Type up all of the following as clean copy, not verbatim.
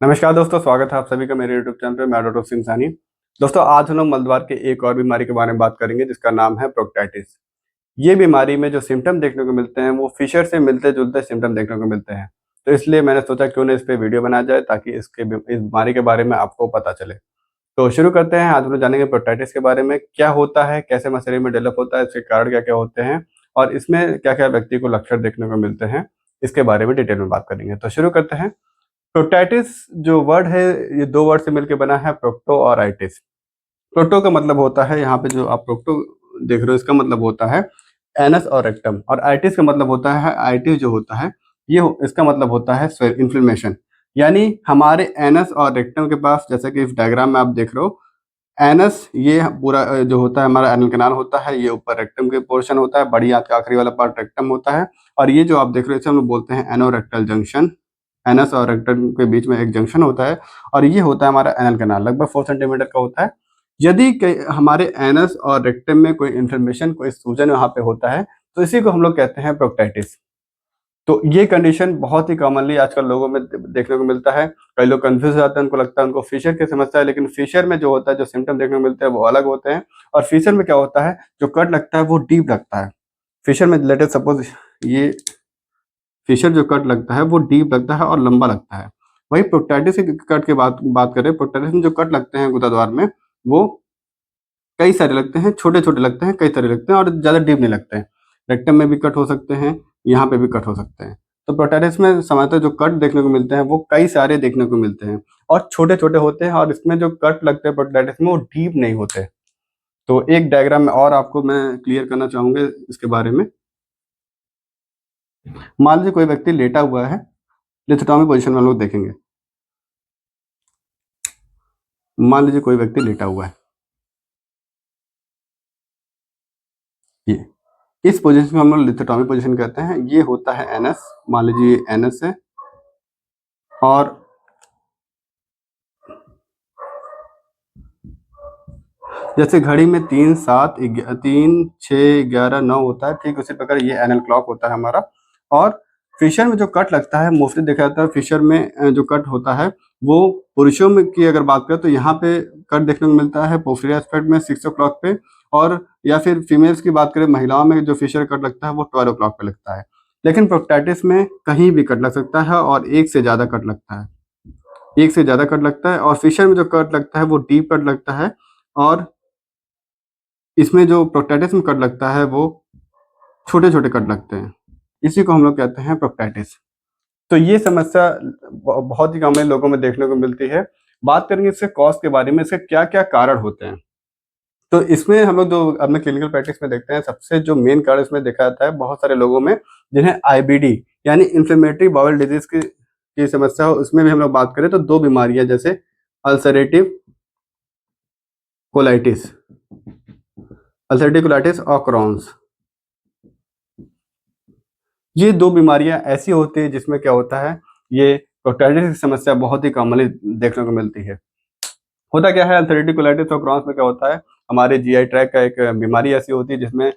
नमस्कार दोस्तों, स्वागत है आप सभी का मेरे YouTube चैनल पे। मैं डॉक्टर सिंह सानी। दोस्तों, आज हम लोग मलद्वार के एक और बीमारी के बारे में बात करेंगे जिसका नाम है प्रोक्टाइटिस। ये बीमारी में जो सिम्टम देखने को मिलते हैं वो फिशर से मिलते जुलते सिम्टम देखने को मिलते हैं। तो इसलिए मैंने सोचा क्यों ना इस पे वीडियो बनाया जाए ताकि इस बीमारी के बारे में आपको पता चले। तो शुरू करते हैं। आज हम लोग जानेंगे प्रोक्टाइटिस के बारे में, क्या होता है, कैसे हमारे शरीर में डेवलप होता है, इसके कारण क्या क्या होते हैं और इसमें क्या क्या व्यक्ति को लक्षण देखने को मिलते हैं, इसके बारे में डिटेल में बात करेंगे। तो शुरू करते हैं। प्रोक्टाइटिस जो वर्ड है, ये दो वर्ड से मिलकर बना है, प्रोक्टो और आइटिस। प्रोक्टो का मतलब होता है, यहाँ पे जो आप प्रोक्टो देख रहे हो इसका मतलब होता है एनस और रेक्टम, और आइटिस का मतलब होता है, आइटिस जो होता है इसका मतलब होता है इन्फ्लेमेशन। यानी हमारे एनस और रेक्टम के पास, जैसे कि इस डायग्राम में आप देख रहे हो, एनस ये पूरा जो होता है हमारा एनल कैनाल होता है, ये ऊपर रेक्टम के पोर्शन होता है, बड़ी आंत का आखिरी वाला पार्ट रेक्टम होता है। और ये जो आप देख रहे हो इसे हम लोग बोलते हैं एनोरेक्टल जंक्शन। एनस और रेक्टम के बीच में एक जंक्शन होता है और ये होता है हमारा एनल कैनाल, लगभग 4 सेंटीमीटर का होता है। यदि हमारे एनस और रेक्टम में कोई इन्फ्लेमेशन, कोई सूजन वहाँ पे होता है, तो इसी को हम लोग कहते हैं प्रोक्टाइटिस। तो ये कंडीशन बहुत ही कॉमनली आजकल लोगों में देखने को मिलता है। कई लोग कंफ्यूज हो जाते हैं, उनको लगता है उनको फिशर की समस्या है, लेकिन फिशर में जो होता है, जो सिम्टम देखने को मिलते हैं वो अलग होते हैं। और फिशर में क्या होता है, जो कट लगता है वो डीप लगता है। फिशर में लेट अस सपोज, ये फिशर जो कट लगता है वो डीप लगता है और लंबा लगता है। वही प्रोक्टाइटिस के कट की बात बात करें, प्रोक्टाइटिस में जो कट लगते हैं गुदाद्वार में, वो कई सारे लगते हैं, छोटे-छोटे लगते हैं, कई सारे लगते हैं और ज़्यादा डीप नहीं लगते हैं। रेक्टम में भी कट हो सकते हैं, यहाँ पे भी कट हो सकते हैं। तो प्रोक्टाइटिस में सामान्यतः जो कट देखने को मिलते हैं वो कई सारे देखने को मिलते हैं और छोटे-छोटे होते हैं, और इसमें जो कट लगते हैं प्रोक्टाइटिस में वो डीप नहीं होते। तो एक डायग्राम में और आपको मैं क्लियर करना चाहूँगा इसके बारे में। मान लीजिए कोई व्यक्ति लेटा हुआ है, लिथोटॉमी पोज़ीशन में हम लोग देखेंगे। मान लीजिए कोई व्यक्ति लेटा हुआ है, ये इस पोजीशन को हम लोग लिथोटॉमी पोजीशन कहते हैं। ये होता है एनस, मान लीजिए ये एनस है, और जैसे घड़ी में 3 7 3 6 11 9 होता है, ठीक उसी प्रकार ये एनल क्लॉक होता है हमारा। और फिशर में जो कट लगता है, मोस्टली देखा जाता है फिशर में जो कट होता है वो पुरुषों में की अगर बात करें तो यहाँ पे कट देखने को मिलता है पोस्टीरियर एस्पेक्ट में 6 o'clock पे, और या फिर फीमेल्स की बात करें, महिलाओं में जो फिशर कट लगता है वो 12 o'clock पे लगता है। लेकिन प्रोक्टाइटिस में कहीं भी कट लग सकता है और एक से ज़्यादा कट लगता है, एक से ज़्यादा कट लगता है। और फिशर में जो कट लगता है वो डीप कट लगता है, और इसमें जो प्रोक्टाइटिस में कट लगता है वो छोटे-छोटे कट लगते हैं। इसी को हम लोग कहते हैं प्रोक्टाइटिस। तो ये समस्या बहुत ही कॉमन लोगों में देखने को मिलती है। बात करेंगे इसके कॉज़ के बारे में, इसके क्या-क्या कारण होते हैं। तो इसमें हम लोग जो अपने क्लिनिकल प्रैक्टिस में देखते हैं, सबसे जो मेन कारण इसमें देखा जाता है बहुत सारे लोगों में, जिन्हें आईबीडी यानी इन्फ्लेमेटरी बाउल डिजीज़ की समस्या हो। उसमें भी हम लोग बात करें तो 2 बीमारियाँ, जैसे अल्सरेटिव कोलाइटिस, अल्सरेटिव कोलाइटिस और क्रॉन्स। ये 2 बीमारियाँ ऐसी होती हैं जिसमें क्या होता है, ये प्रोक्टाइटिस की समस्या बहुत ही कॉमनली देखने को मिलती है। होता क्या है, अल्सरेटिव कोलाइटिस और क्रॉन्स में क्या होता है, हमारे जीआई ट्रैक्ट का एक बीमारी ऐसी होती है जिसमें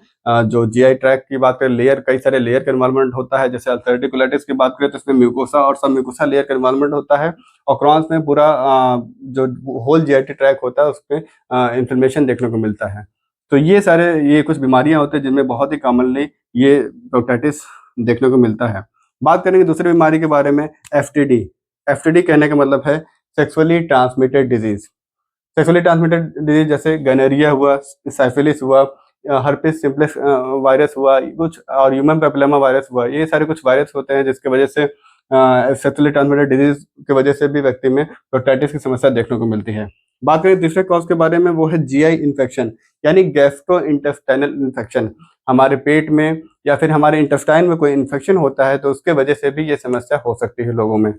जो जीआई ट्रैक्ट की बात करें, लेयर, कई सारे लेयर का इन्वॉल्वमेंट होता है। जैसे अल्सरेटिव कोलाइटिस की बात करें तो इसमें म्यूकोसा और सब म्यूकोसा लेयर का इन्वॉल्वमेंट होता है, और क्रॉन्स में पूरा जो होल जीआईटी ट्रैक्ट होता है उसपे इन्फ्लेमेशन देखने को मिलता है। तो ये कुछ बीमारियाँ होती हैं जिनमें बहुत ही कॉमनली ये प्रोक्टाइटिस देखने को मिलता है। बात करेंगे दूसरी बीमारी के बारे में, एफटीडी। एफटीडी कहने का मतलब है sexually transmitted disease. Sexually transmitted disease जैसे गनरिया हुआ, सिफिलिस हुआ, हर्पिस सिम्प्लेक्स वायरस हुआ, कुछ और ह्यूमन पैपिलोमा वायरस हुआ। ये सारे कुछ वायरस होते हैं जिसकी वजह से सेक्सुअली ट्रांसमिटेड डिजीज की वजह से भी व्यक्ति में प्रोक्टाइटिस की समस्या देखने को मिलती है। बात करें तीसरे कॉज के बारे में, वो है जीआई इन्फेक्शन, यानी गैस्ट्रोइंटेस्टाइनल इन्फेक्शन। हमारे पेट में या फिर हमारे इंटेस्टाइन में कोई इन्फेक्शन होता है तो उसके वजह से भी ये समस्या हो सकती है लोगों में।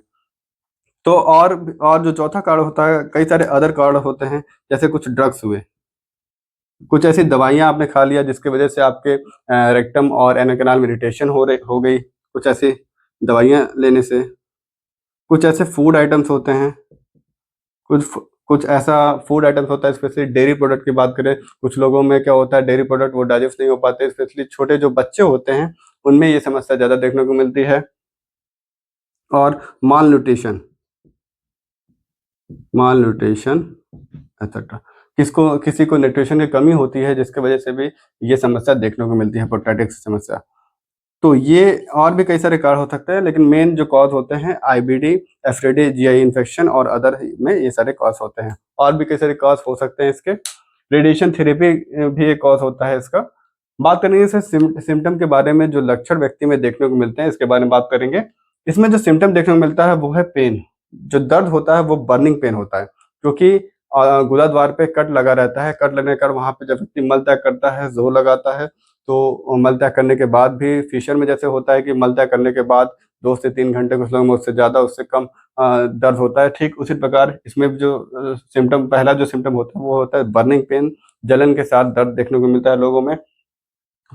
तो और जो चौथा कारण होता है, कई सारे अदर कारण होते हैं, जैसे कुछ ड्रग्स हुए, कुछ ऐसी दवाइयाँ आपने खा लिया जिसकी वजह से आपके रेक्टम और एनल कैनाल में इरिटेशन हो गई, कुछ ऐसी दवाइयाँ लेने से। कुछ ऐसे फूड आइटम्स होते हैं, कुछ ऐसा फूड आइटम्स होता है, स्पेशली डेयरी प्रोडक्ट की बात करें, कुछ लोगों में क्या होता है, डेयरी प्रोडक्ट वो डाइजेस्ट नहीं हो पाते, स्पेशली छोटे जो बच्चे होते हैं, उनमें ये समस्या ज़्यादा देखने को मिलती है। और माल न्यूट्रिशन, माल न्यूट्रिशन एक्सेट्रा। किसी को न्यूट्रिशन की कमी होती है जिसकी वजह से भी ये समस्या देखने को मिलती है, प्रोस्टेटिक समस्या। तो ये और भी कई सारे कारण हो सकते हैं, लेकिन मेन जो कॉज होते हैं आईबीडी, एफटीडी, जीआई इन्फेक्शन और अदर में ये सारे कॉज होते हैं। और भी कई सारे कॉज हो सकते हैं इसके। रेडिएशन थेरेपी भी एक कॉज होता है इसका। बात करेंगे इसे सिम्टम के बारे में, जो लक्षण व्यक्ति में देखने को मिलते हैं इसके बारे में बात करेंगे। इसमें जो सिम्टम देखने को मिलता है वो है पेन। जो दर्द होता है वो बर्निंग पेन होता है, क्योंकि गुदाद्वार पे कट लगा रहता है। कट लगने के कारण वहाँ पे जब व्यक्ति मल त्याग करता है, जोर लगाता है, तो मल त्याग करने के बाद भी फिशर में जैसे होता है कि मल त्याग करने के बाद 2 से 3 घंटे, कुछ लोगों में उससे ज़्यादा, उससे कम दर्द होता है। ठीक उसी प्रकार इसमें भी जो सिम्टम, पहला जो सिम्टम होता है वो होता है बर्निंग पेन, जलन के साथ दर्द देखने को मिलता है लोगों में।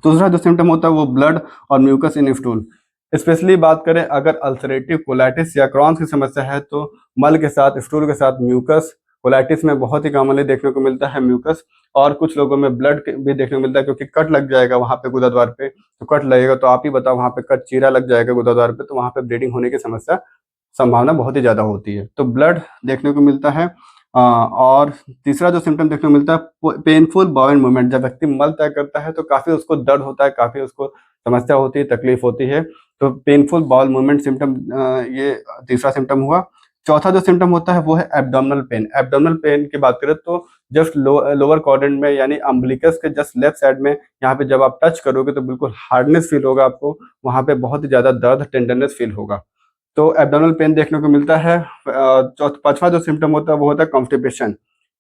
दूसरा जो सिम्टम होता है वो ब्लड और म्यूकस इन स्टूल। स्पेशली बात करें अगर अल्सरेटिव कोलाइटिस या क्रॉन्स की समस्या है तो मल के साथ, स्टूल के साथ म्यूकस, कोलाइटिस में बहुत ही कॉमनली देखने को मिलता है म्यूकस। और कुछ लोगों में ब्लड भी देखने को मिलता है, क्योंकि कट लग जाएगा वहाँ पे गुदाद्वार पे। तो कट लगेगा तो आप ही बताओ, वहाँ पे कट, चीरा लग जाएगा गुदाद्वार पे, तो वहाँ पे ब्लीडिंग होने की समस्या, संभावना बहुत ही ज़्यादा होती है। तो ब्लड देखने को मिलता है। और तीसरा जो सिम्टम देखने को मिलता है पेनफुल बाउल मूवमेंट। जब व्यक्ति मल त्याग करता है तो काफ़ी उसको दर्द होता है, काफ़ी उसको समस्या होती है, तकलीफ होती है। तो पेनफुल बाउल मूवमेंट सिम्टम, ये तीसरा सिम्टम हुआ। चौथा जो सिम्टम होता है वो है एब्डोमिनल पेन। एब्डोमिनल पेन की बात करें तो जस्ट लोअर क्वाड्रेंट में, यानी अम्बिलिकस के जस्ट लेफ्ट साइड में, यहाँ पे जब आप टच करोगे तो बिल्कुल हार्डनेस फील होगा आपको, वहाँ पे बहुत ही ज़्यादा दर्द, टेंडरनेस फील होगा। तो एब्डोमिनल पेन देखने को मिलता है। पांचवा जो सिम्टम होता है वो होता है कॉन्स्टिपेशन,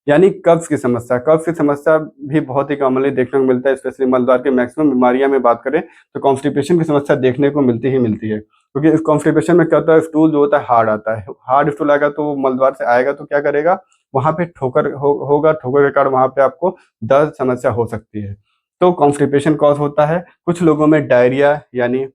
यानी कब्ज की समस्या। कब्ज की समस्या भी बहुत ही कॉमनली देखने को मिलता है, स्पेशली मलद्वार के मैक्सिमम बीमारियां में बात करें तो कॉन्स्टिपेशन की समस्या देखने को मिलती ही मिलती है। क्योंकि इस कॉन्स्टिपेशन में क्या होता है, स्टूल जो होता है हार्ड आता है। हार्ड स्टूल आएगा तो वो मलद्वार से आएगा तो क्या करेगा, वहां पे ठोकर होगा। ठोकर के कारण वहां पे आपको दर्द समस्या हो सकती है। तो कॉन्स्टिपेशन कॉज होता है। कुछ लोगों में डायरिया यानी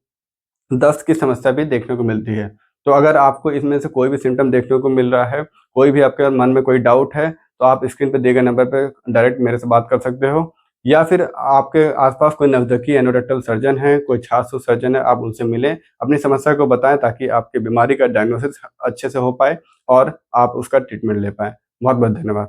दस्त की समस्या भी देखने को मिलती है। तो अगर आपको इसमें से कोई भी सिम्टम देखने को मिल रहा है, कोई भी आपके मन में कोई डाउट है, तो आप स्क्रीन पे दिए गए नंबर पे डायरेक्ट मेरे से बात कर सकते हो। या फिर आपके आसपास कोई नज़दीकी एंडोडक्टल सर्जन है, कोई छाछ सर्जन है, आप उनसे मिलें, अपनी समस्या को बताएं, ताकि आपकी बीमारी का डायग्नोसिस अच्छे से हो पाए और आप उसका ट्रीटमेंट ले पाएँ। बहुत बहुत धन्यवाद।